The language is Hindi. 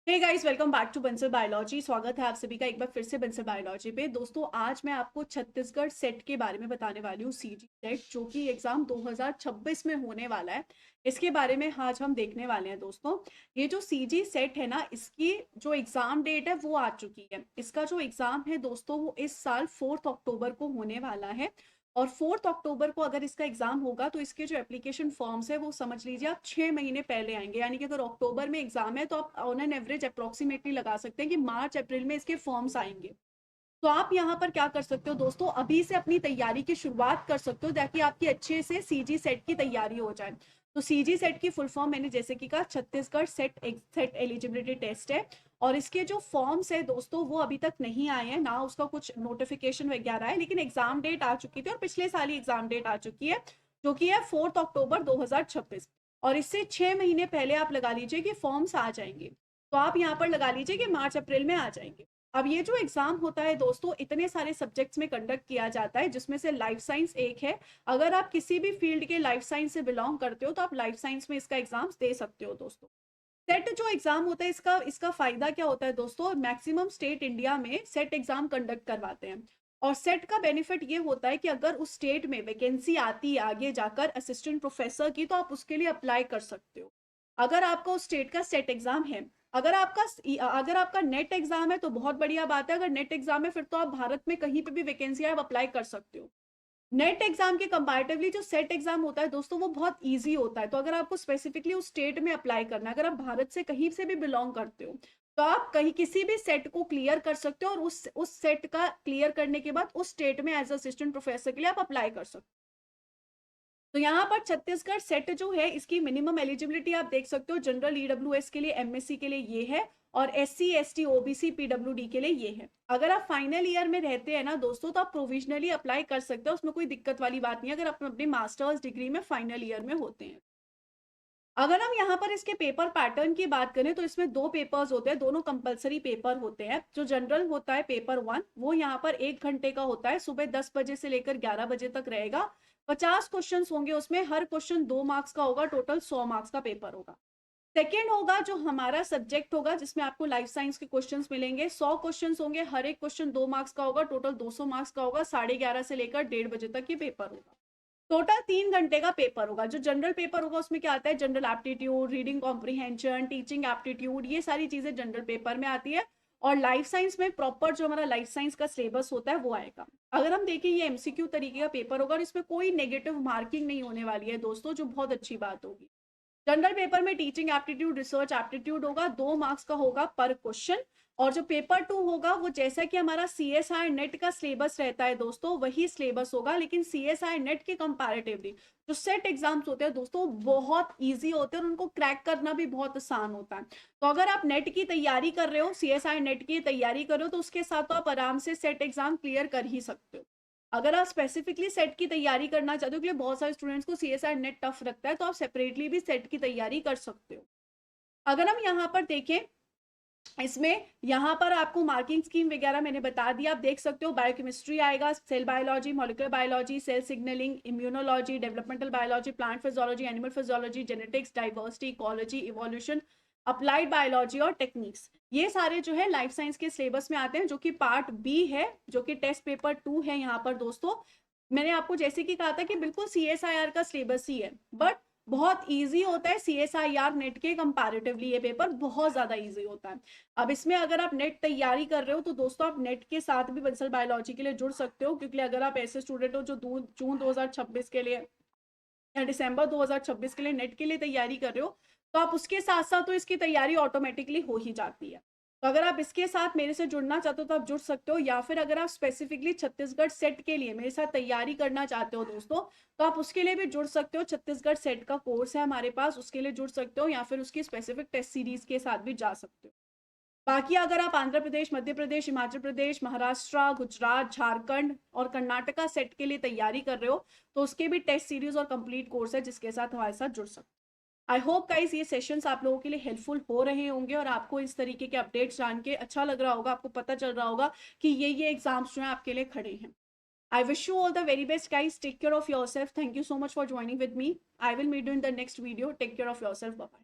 Hey guys, welcome back to Bansal biology. स्वागत है आप सभी का एक बार फिर से बंसल बायोलॉजी पे। दोस्तों, आज मैं आपको छत्तीसगढ़ सेट के बारे में बताने वाली हूँ, सीजी सेट, जो कि एग्जाम 2026 में होने वाला है। इसके बारे में आज हम देखने वाले हैं। दोस्तों, ये जो सीजी सेट है ना, इसकी जो एग्जाम डेट है वो आ चुकी है। इसका जो एग्जाम है दोस्तों, वो इस साल 4 अक्टूबर को होने वाला है। और 4 अक्टूबर को अगर इसका एग्जाम होगा तो इसके जो एप्लीकेशन फॉर्म्स है वो समझ लीजिए आप 6 महीने पहले आएंगे। यानी कि अगर अक्टूबर में एग्जाम है तो आप ऑन एन एवरेज अप्रोक्सीमेटली लगा सकते हैं कि मार्च अप्रैल में इसके फॉर्म्स आएंगे। तो आप यहाँ पर क्या कर सकते हो दोस्तों, अभी से अपनी तैयारी की शुरुआत कर सकते हो ताकि आपकी अच्छे से सीजी सेट की तैयारी हो जाए। तो सीजी सेट की फुल फॉर्म मैंने जैसे कि कहा, छत्तीसगढ़ सेट एलिजिबिलिटी टेस्ट है। और इसके जो फॉर्म्स है दोस्तों, वो अभी तक नहीं आए हैं, ना उसका कुछ नोटिफिकेशन वगैरह है, लेकिन एग्जाम डेट आ चुकी थी और पिछले साल ही एग्जाम डेट आ चुकी है, जो कि है 4 अक्टूबर 2026। और इससे 6 महीने पहले आप लगा लीजिए कि फॉर्म्स आ जाएंगे। तो आप यहाँ पर लगा लीजिए कि मार्च अप्रैल में आ जाएंगे। अब ये जो एग्जाम होता है दोस्तों, इतने सारे सब्जेक्ट्स में कंडक्ट किया जाता है, जिसमें से लाइफ साइंस एक है। अगर आप किसी भी फील्ड के लाइफ साइंस से बिलोंग करते हो तो आप लाइफ साइंस में इसका एग्जाम दे सकते हो दोस्तों। सेट जो एग्जाम होता है, इसका इसका फायदा क्या होता है दोस्तों, मैक्सिमम स्टेट इंडिया में सेट एग्जाम कंडक्ट करवाते हैं। और सेट का बेनिफिट ये होता है कि अगर उस स्टेट में वैकेंसी आती है आगे जाकर असिस्टेंट प्रोफेसर की, तो आप उसके लिए अप्लाई कर सकते हो। अगर आपका उस स्टेट का सेट एग्जाम है। अगर आपका नेट एग्जाम है तो बहुत बढ़िया बात है। अगर नेट एग्जाम है फिर तो आप भारत में कहीं पे भी वैकेंसी है आप अप्लाई कर सकते हो। नेट एग्जाम के कंपैरेटिवली जो सेट एग्जाम होता है दोस्तों, वो बहुत इजी होता है। तो अगर आपको स्पेसिफिकली उस स्टेट में अप्लाई करना है, अगर आप भारत से कहीं से भी बिलोंग करते हो, तो आप कहीं किसी भी सेट को क्लियर कर सकते हो और उस सेट का क्लियर करने के बाद उस स्टेट में एज असिस्टेंट प्रोफेसर के लिए आप अप्लाई कर सकते हो। तो यहाँ पर छत्तीसगढ़ सेट जो है, इसकी मिनिमम एलिजिबिलिटी आप देख सकते हो। जनरल ईडब्ल्यूएस के लिए, एमएससी के लिए ये है। और एससी एसटी ओबीसी पीडब्ल्यूडी के लिए ये है। अगर आप फाइनल ईयर में रहते हैं ना दोस्तों, तो आप प्रोविजनली अप्लाई कर सकते हो, उसमें कोई दिक्कत वाली बात नहीं है, अगर आप अपने मास्टर्स डिग्री में फाइनल ईयर में होते हैं। अगर हम यहाँ पर इसके पेपर पैटर्न की बात करें तो इसमें दो पेपर्स होते हैं, दोनों कंपलसरी पेपर होते हैं। जो जनरल होता है पेपर 1, वो यहाँ पर 1 घंटे का होता है, सुबह 10 बजे से लेकर 11 बजे तक रहेगा। 50 क्वेश्चन होंगे उसमें, हर क्वेश्चन 2 मार्क्स का होगा, टोटल 100 मार्क्स का पेपर होगा। सेकेंड होगा जो हमारा सब्जेक्ट होगा, जिसमें आपको लाइफ साइंस के क्वेश्चंस मिलेंगे। 100 क्वेश्चंस होंगे, हर एक क्वेश्चन 2 मार्क्स का होगा, टोटल 200 मार्क्स का होगा। 11:30 से लेकर 1:30 बजे तक ये पेपर होगा। टोटल 3 घंटे का पेपर होगा। जो जनरल पेपर होगा उसमें क्या आता है, general aptitude, reading comprehension, teaching aptitude, ये सारी चीजें जनरल पेपर में आती है। और लाइफ साइंस में प्रॉपर जो हमारा लाइफ साइंस का सिलेबस होता है वो आएगा। अगर हम देखें, ये एमसीक्यू तरीके का पेपर होगा और इसमें कोई नेगेटिव मार्किंग नहीं होने वाली है दोस्तों, जो बहुत अच्छी बात होगी। जनरल पेपर में टीचिंग एप्टीट्यूड, रिसर्च एप्टीट्यूड होगा, 2 मार्क्स का होगा पर क्वेश्चन। और जो पेपर 2 होगा, वो जैसा कि हमारा सीएसआई नेट का सिलेबस रहता है दोस्तों, वही सिलेबस होगा, लेकिन सीएसआई नेट के कंपैरेटिवली जो सेट एग्जाम्स होते हैं दोस्तों, बहुत इजी होते हैं और उनको क्रैक करना भी बहुत आसान होता है। तो अगर आप नेट की तैयारी कर रहे हो, सीएसआई नेट की तैयारी कर रहे हो, तो उसके साथ तो आप आराम से सेट एग्जाम क्लियर कर ही सकते हो। अगर आप स्पेसिफिकली सेट की तैयारी करना चाहते हो, क्योंकि बहुत सारे स्टूडेंट्स को सीएसआई नेट टफ लगता है, तो आप सेपरेटली भी सेट की तैयारी कर सकते हो। अगर हम यहाँ पर देखें, इसमें यहाँ पर आपको मार्किंग स्कीम वगैरह मैंने बता दिया, आप देख सकते हो। बायोकेमिस्ट्री आएगा, cell biology, molecular biology, cell signalling, immunology, developmental biology, plant physiology, animal physiology, genetics, diversity, ecology, evolution, applied biology और टेक्निक्स, ये सारे जो है लाइफ साइंस के सिलेबस में आते हैं, जो कि पार्ट बी है, जो कि टेस्ट पेपर 2 है। यहाँ पर दोस्तों, मैंने आपको जैसे कि कहा था कि बिल्कुल सीएसआईआर का सिलेबस ही है, बट बहुत इजी होता है सीएसआईआर नेट के कंपैरेटिवली। ये पेपर बहुत ज्यादा इजी होता है। अब इसमें अगर आप नेट तैयारी कर रहे हो तो दोस्तों, आप नेट के साथ भी बंसल बायोलॉजी के लिए जुड़ सकते हो, क्योंकि अगर आप ऐसे स्टूडेंट हो जो जून 2026 के लिए या दिसंबर 2026 के लिए नेट के लिए तैयारी कर रहे हो, तो आप उसके साथ साथ तो इसकी तैयारी ऑटोमेटिकली हो ही जाती है। तो अगर आप इसके साथ मेरे से जुड़ना चाहते हो तो आप जुड़ सकते हो, या फिर अगर आप स्पेसिफिकली छत्तीसगढ़ सेट के लिए मेरे साथ तैयारी करना चाहते हो दोस्तों, तो आप उसके लिए भी जुड़ सकते हो। छत्तीसगढ़ सेट का कोर्स है हमारे पास, उसके लिए जुड़ सकते हो, या फिर उसकी स्पेसिफिक टेस्ट सीरीज के साथ भी जा सकते हो। बाकी अगर आप आंध्र प्रदेश, मध्य प्रदेश, हिमाचल प्रदेश, महाराष्ट्र, गुजरात, झारखंड और कर्नाटका सेट के लिए तैयारी कर रहे हो, तो उसके भी टेस्ट सीरीज और कंप्लीट कोर्स है, जिसके साथ हमारे साथ जुड़ सकते हो। आई होप गाइस ये सेशंस आप लोगों के लिए हेल्पफुल हो रहे होंगे और आपको इस तरीके के अपडेट्स जान के अच्छा लग रहा होगा, आपको पता चल रहा होगा कि ये एग्जाम्स जो है आपके लिए खड़े हैं। I wish you all the very best guys, take care of yourself, thank you so much for joining with me. I will meet you in the next video, take care of yourself, bye.